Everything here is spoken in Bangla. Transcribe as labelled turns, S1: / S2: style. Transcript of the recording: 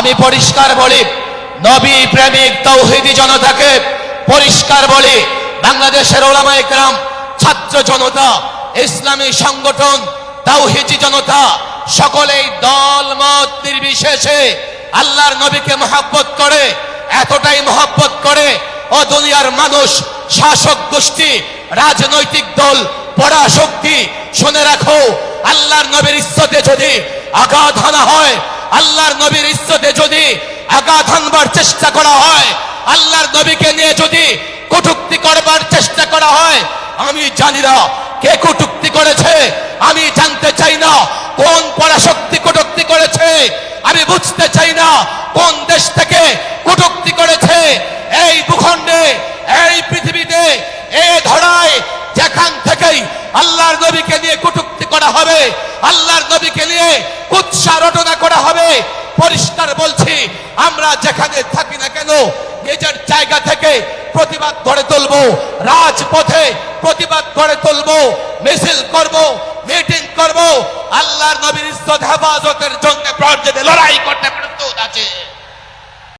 S1: আমি পরিষ্কার বলি, নবী প্রেমিক তাওহীদি জনতাকে পরিষ্কার বলি, বাংলাদেশের উলামায়ে কেরাম, ছাত্র জনতা, ইসলামী সংগঠন, তাওহীদি জনতা সকলেই দল মত নির্বিশেষে আল্লাহর নবীকে মহব্বত করে, এতটাই মহব্বত করে ও দুনিয়ার মানুষ, শাসক গোষ্ঠী, রাজনৈতিক দল, পরাশক্তি, শুনে রাখো, আল্লাহর নবীর ইজ্জতে যদি আঘাত হানা হয়, আল্লাহর নবীর ইজ্জতে যদি আঘাত হানবার চেষ্টা করা হয়, আল্লাহর নবীকে নিয়ে যদি কটূক্তি করবার চেষ্টা করা হয়, আমি জানি না কে কটূক্তি করেছে, আমি জানতে চাই না কোন পরাশক্তি কটূক্তি করেছে, আমি বুঝতে চাই না কোন দেশ থেকে কটূক্তি করেছে। এই ভূখণ্ডে, এই পৃথিবীতে, এই ধরায় যেখান থেকেই আল্লাহর নবীকে নিয়ে কটূক্তি করা হবে, আল্লাহর নবীকে নিয়ে কুৎসা রটনা করা হবে, পরিষ্কার বলছি, আমরা যেখানে থাকি না কেন নিজের জায়গা থেকে প্রতিবাদ গড়ে তুলবো, রাজপথে প্রতিবাদ গড়ে তুলবো, মিছিল করব, মিটিং করব, আল্লাহর নবীর ইজ্জত হেফাজতের জন্য প্রয়োজনে লড়াই করব।